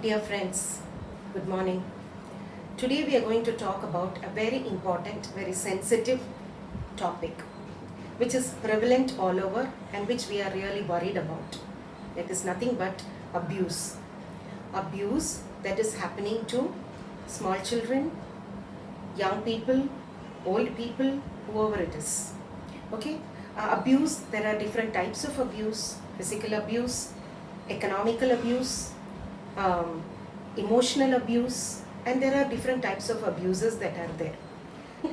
Dear friends, good morning. Today we are going to talk about a very important, very sensitive topic which is prevalent all over and which we are really worried about. It is nothing but abuse. Abuse that is happening to small children, young people, old people, whoever it is. Okay? Abuse, there are different types of abuse: physical abuse, economical abuse, um, emotional abuse, and there are different types of abuses that are there.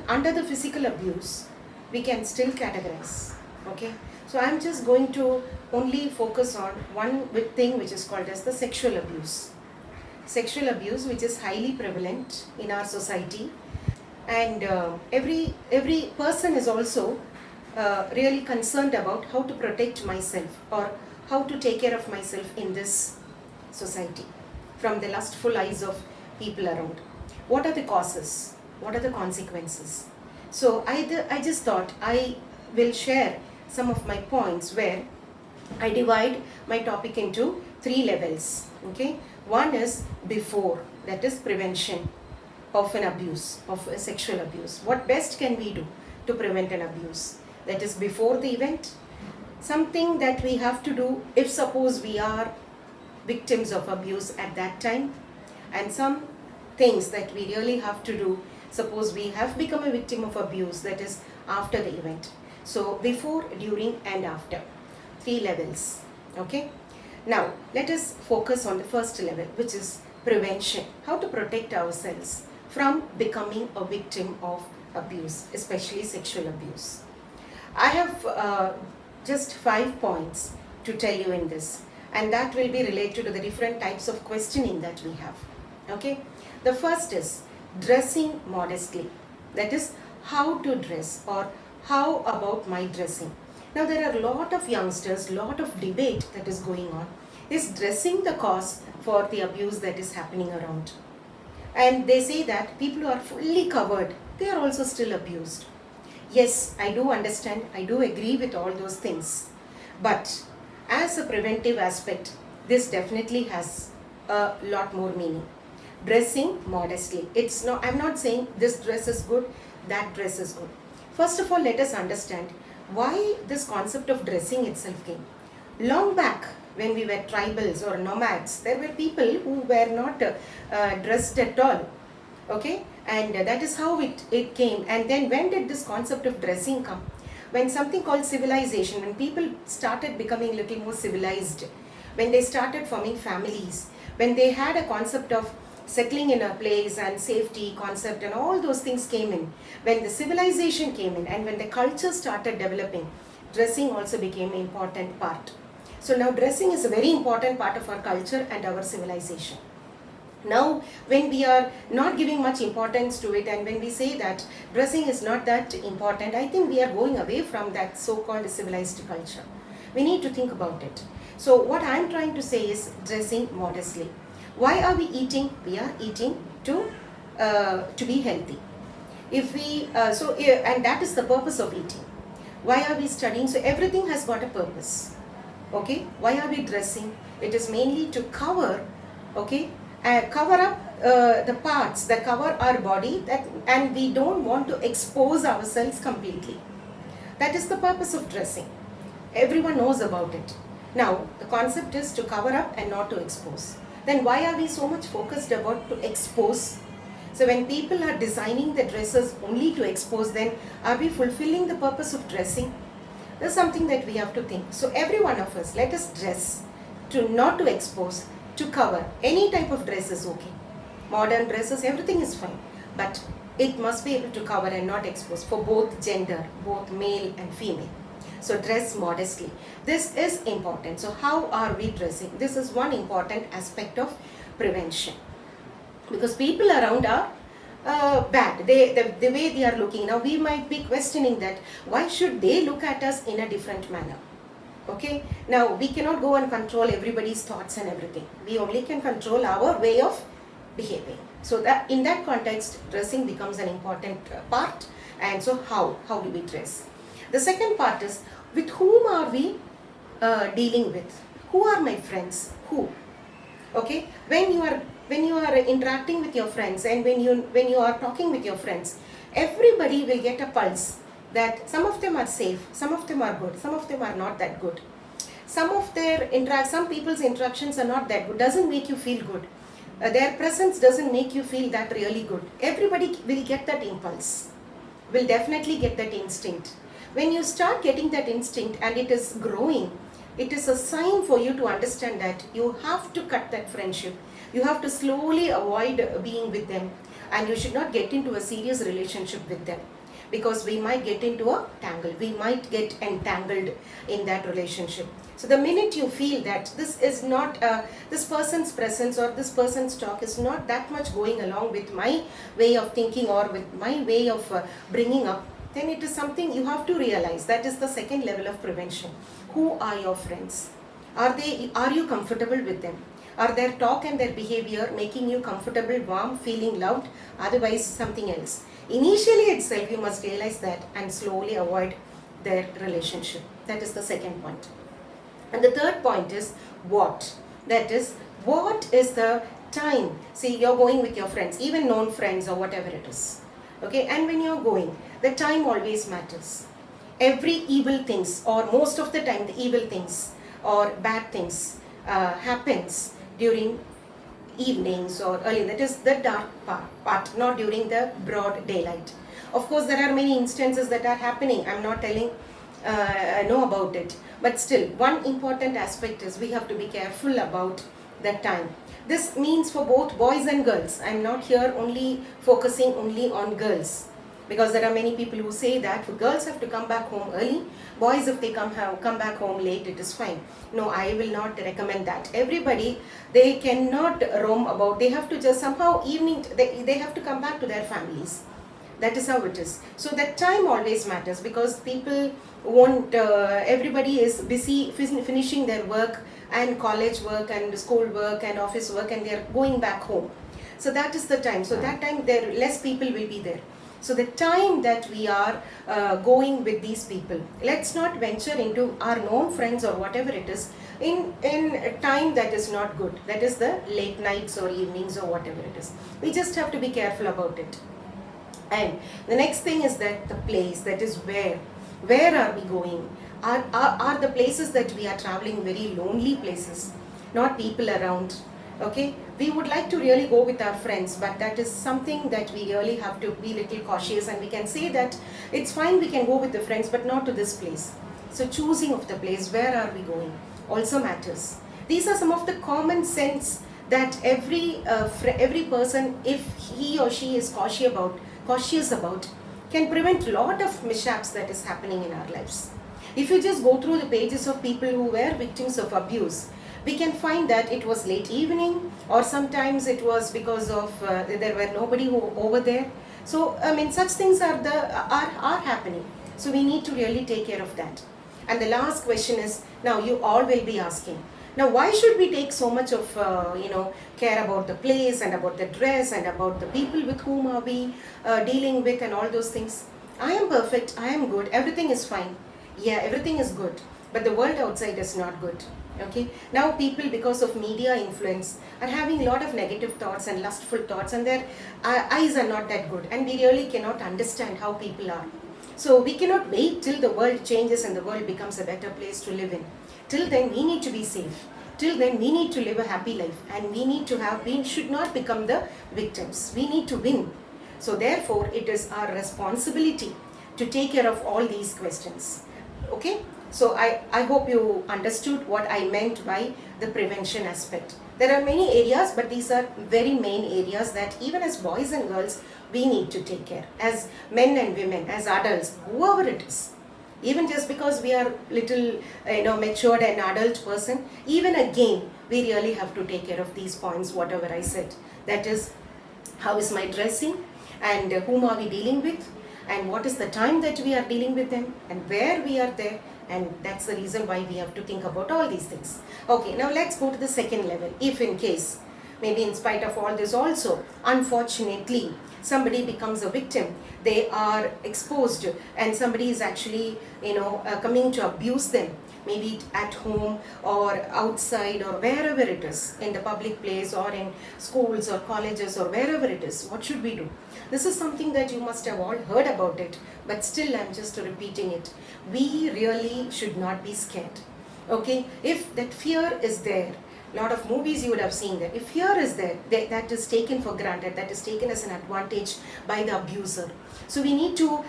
Under the physical abuse, we can still categorize. Okay, so I'm just going to only focus on one big thing which is called as the sexual abuse. Sexual abuse, which is highly prevalent in our society, and every person is also really concerned about how to protect myself or how to take care of myself in this society from the lustful eyes of people around. What are the causes? What are the consequences? So I just thought I will share some of my points where I divide my topic into three levels. Okay, one is before, that is prevention of an abuse, of a sexual abuse. What best can we do to prevent an abuse? That is before the event. Something that we have to do if suppose we are victims of abuse at that time, and some things that we really have to do suppose we have become a victim of abuse, that is after the event. So before, during and after, three levels. Okay, now let us focus on the first level, which is prevention, how to protect ourselves from becoming a victim of abuse, especially sexual abuse. I have just 5 points to tell you in this, and that will be related to the different types of questioning that we have. Okay, the first is dressing modestly, that is how to dress or how about my dressing. Now there are a lot of youngsters, lot of debate that is going on. Is dressing the cause for the abuse that is happening around? And they say that people who are fully covered, they are also still abused. Yes, I do understand, I do agree with all those things, but as a preventive aspect, this definitely has a lot more meaning. Dressing modestly. It's not, I'm not saying this dress is good, that dress is good. First of all, let us understand why this concept of dressing itself came. Long back, when we were tribals or nomads, there were people who were not dressed at all. Okay, and that is how it came. And then when did this concept of dressing come? When something called civilization, when people started becoming a little more civilized, when they started forming families, when they had a concept of settling in a place and safety concept and all those things came in, when the civilization came in and when the culture started developing, dressing also became an important part. So now dressing is a very important part of our culture and our civilization. Now, when we are not giving much importance to it and when we say that dressing is not that important, I think we are going away from that so-called civilized culture. We need to think about it. So what I am trying to say is dressing modestly. Why are we eating? We are eating to be healthy. If we and that is the purpose of eating. Why are we studying? So everything has got a purpose. Okay. Why are we dressing? It is mainly to cover. Okay. Cover up the parts that cover our body, and we don't want to expose ourselves completely. That is the purpose of dressing. Everyone knows about it. Now the concept is to cover up and not to expose. Then why are we so much focused about to expose? So when people are designing the dresses only to expose, then are we fulfilling the purpose of dressing? There's something that we have to think. So every one of us, let us dress to not to expose, to cover. Any type of dress is okay. Modern dresses, everything is fine, but it must be able to cover and not expose for both gender, both male and female. So dress modestly. This is important. So how are we dressing? This is one important aspect of prevention, because people around are bad. The way they are looking now, we might be questioning that why should they look at us in a different manner? Okay, now we cannot go and control everybody's thoughts and everything. We only can control our way of behaving. So that in that context, dressing becomes an important part. And so how do we dress? The second part is, with whom are we dealing with? Who are my friends? Who? Okay, when you are interacting with your friends, and when you are talking with your friends, everybody will get a pulse that some of them are safe, some of them are good, some of them are not that good. Some people's interactions are not that good, doesn't make you feel good. Their presence doesn't make you feel that really good. Everybody will get that impulse, will definitely get that instinct. When you start getting that instinct and it is growing, it is a sign for you to understand that you have to cut that friendship. You have to slowly avoid being with them, and you should not get into a serious relationship with them, because we might get into a tangle, we might get entangled in that relationship. So the minute you feel that this person's presence or this person's talk is not that much going along with my way of thinking or with my way of bringing up, then it is something you have to realize. That is the second level of prevention. Who are your friends? Are you comfortable with them? Are their talk and their behavior making you comfortable, warm, feeling loved? Otherwise, something else. Initially itself, you must realize that and slowly avoid their relationship. That is the second point. And the third point is what? That is, what is the time? See, you're going with your friends, even known friends or whatever it is. Okay, and when you're going, the time always matters. Every evil things, or most of the time the evil things or bad things happens during evenings or early, that is the dark part, not during the broad daylight. Of course, there are many instances that are happening. I'm not telling know about it, but still, one important aspect is we have to be careful about the time. This means for both boys and girls. I'm not here only focusing only on girls, because there are many people who say that girls have to come back home early, boys if they come back home late, it is fine. No, I will not recommend that. Everybody, they cannot roam about, they have to just somehow evening, they have to come back to their families. That is how it is. So that time always matters, because people won't, everybody is busy finishing their work and college work and school work and office work, and they are going back home. So that is the time. So that time there less people will be there. So the time that we are going with these people, let's not venture into our known friends or whatever it is in a time that is not good. That is the late nights or evenings or whatever it is. We just have to be careful about it. And the next thing is that the place, that is where are we going? Are the places that we are traveling very lonely places, not people around? Okay, we would like to really go with our friends, but that is something that we really have to be little cautious, and we can say that it's fine, we can go with the friends, but not to this place. So choosing of the place, where are we going, also matters. These are some of the common sense that every person, if he or she is cautious about, can prevent a lot of mishaps that is happening in our lives. If you just go through the pages of people who were victims of abuse, we can find that it was late evening, or sometimes it was because of there were nobody over there. So I mean, such things are happening. So we need to really take care of that. And the last question is, now you all will be asking, now why should we take so much of care about the place and about the dress and about the people with whom are we dealing with and all those things? I am perfect, I am good, everything is fine. Yeah, everything is good, but the world outside is not good. Okay, now people, because of media influence, are having a lot of negative thoughts and lustful thoughts, and their eyes are not that good, and we really cannot understand how people are. So we cannot wait till the world changes and the world becomes a better place to live in. Till then we need to be safe. Till then we need to live a happy life, and we should not become the victims. We need to win. So therefore it is our responsibility to take care of all these questions. Okay, so I hope you understood what I meant by the prevention aspect. There are many areas, but these are very main areas that even as boys and girls we need to take care, as men and women, as adults, whoever it is. Even just because we are little matured and adult person, even again we really have to take care of these points, whatever I said. That is, how is my dressing, and whom are we dealing with, and what is the time that we are dealing with them, and where we are there. And that's the reason why we have to think about all these things. Okay, now let's go to the second level. If in case, maybe in spite of all this also, unfortunately, somebody becomes a victim, they are exposed, and somebody is actually, coming to abuse them. maybe at home or outside or wherever it is, in the public place or in schools or colleges or wherever it is. What should we do? This is something that you must have all heard about it, but still I'm just repeating it. We really should not be scared. Okay, if that fear is there, lot of movies you would have seen that if fear is there, that is taken for granted, that is taken as an advantage by the abuser. So we need to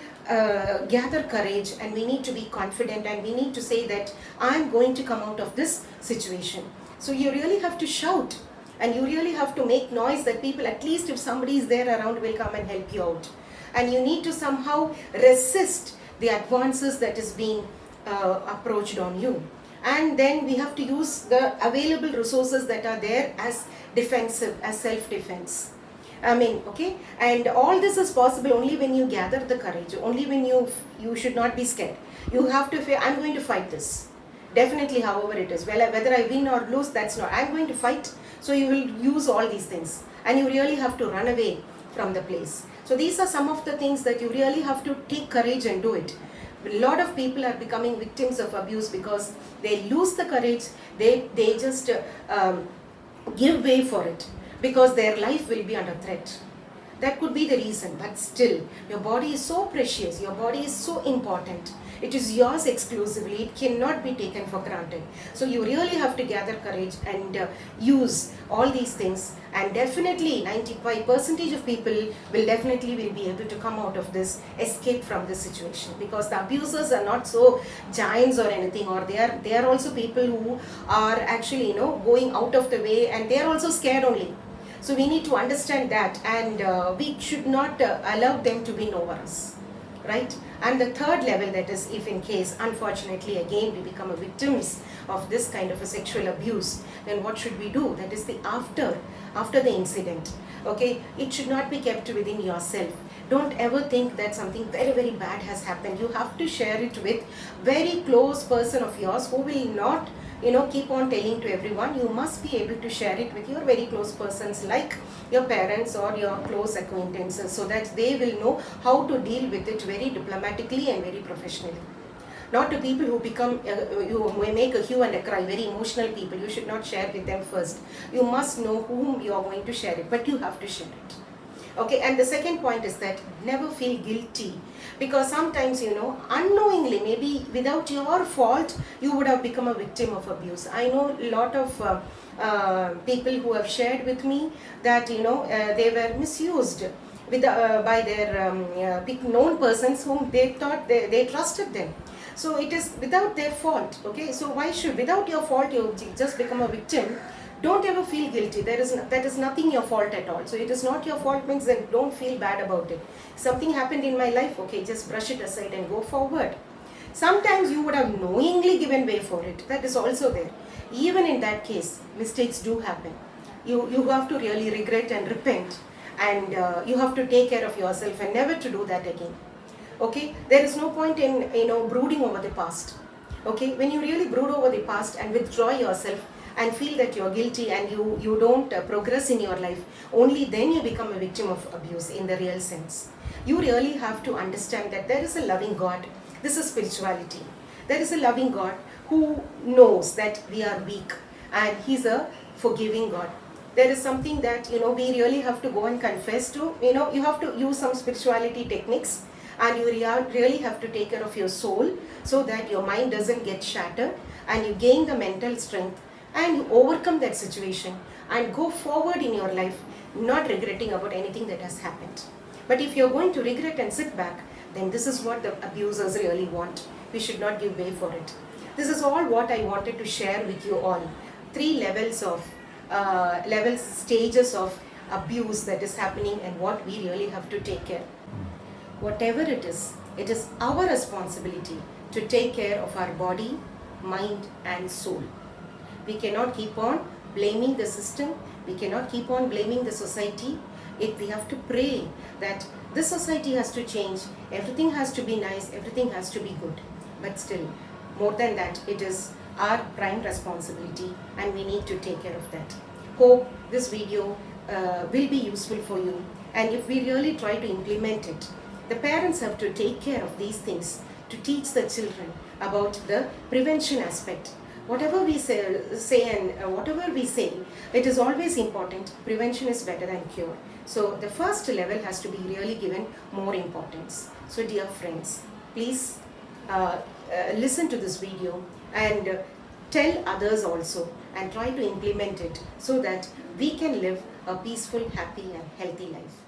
gather courage, and we need to be confident, and we need to say that I'm going to come out of this situation. So you really have to shout, and you really have to make noise that people, at least if somebody is there around, will come and help you out. And you need to somehow resist the advances that is being approached on you. And then we have to use the available resources that are there as defensive, as self-defense. Okay, and all this is possible only when you gather the courage, only when you should not be scared. You have to say, I'm going to fight this. Definitely, however it is, well, whether I win or lose, that's not, I'm going to fight. So you will use all these things, and you really have to run away from the place. So these are some of the things that you really have to take courage and do it. A lot of people are becoming victims of abuse because they lose the courage, they just give way for it, because their life will be under threat. That could be the reason, but still, your body is so precious, your body is so important. It is yours exclusively, it cannot be taken for granted. So you really have to gather courage and use all these things, and definitely 95% of people will be able to come out of this, escape from this situation, because the abusers are not so giants or anything, or they are also people who are actually going out of the way, and they are also scared only. So we need to understand that, and we should not allow them to win over us, right? And the third level, that is, if in case, unfortunately, again, we become a victims of this kind of a sexual abuse, then what should we do? That is the after the incident. Okay, it should not be kept within yourself. Don't ever think that something very, very bad has happened. You have to share it with very close person of yours who will not keep on telling to everyone. You must be able to share it with your very close persons, like your parents or your close acquaintances, so that they will know how to deal with it very diplomatically and very professionally. Not to people who become, you make a hue and a cry, very emotional people. You should not share with them first. You must know whom you are going to share it, but you have to share it. Okay, and the second point is that never feel guilty, because sometimes unknowingly, maybe without your fault, you would have become a victim of abuse. I know a lot of people who have shared with me that they were misused by their big known persons whom they thought they trusted them. So it is without their fault. Okay, so why should, without your fault, you just become a victim? Don't ever feel guilty. That is nothing your fault at all. So it is not your fault means then don't feel bad about it. Something happened in my life, okay, just brush it aside and go forward. Sometimes you would have knowingly given way for it. That is also there. Even in that case, mistakes do happen. You have to really regret and repent, and you have to take care of yourself and never to do that again. Okay, there is no point in brooding over the past. Okay, when you really brood over the past and withdraw yourself and feel that you're guilty and you don't progress in your life, only then you become a victim of abuse in the real sense. You really have to understand that there is a loving God. This is spirituality. There is a loving God who knows that we are weak, and He's a forgiving God. There is something that we really have to go and confess to. You have to use some spirituality techniques, and you really have to take care of your soul so that your mind doesn't get shattered, and you gain the mental strength, and you overcome that situation and go forward in your life, not regretting about anything that has happened. But if you're going to regret and sit back, then this is what the abusers really want. We should not give way for it. This is all what I wanted to share with you all. 3 stages of abuse that is happening, and what we really have to take care. Whatever it is our responsibility to take care of our body, mind and soul. We cannot keep on blaming the system. We cannot keep on blaming the society. We have to pray that this society has to change. Everything has to be nice. Everything has to be good. But still, more than that, it is our prime responsibility, and we need to take care of that. Hope this video will be useful for you. And if we really try to implement it, the parents have to take care of these things, to teach the children about the prevention aspect. Whatever we say and whatever we say, it is always important. Prevention is better than cure. So the first level has to be really given more importance. So dear friends, please listen to this video and tell others also, and try to implement it so that we can live a peaceful, happy and healthy life.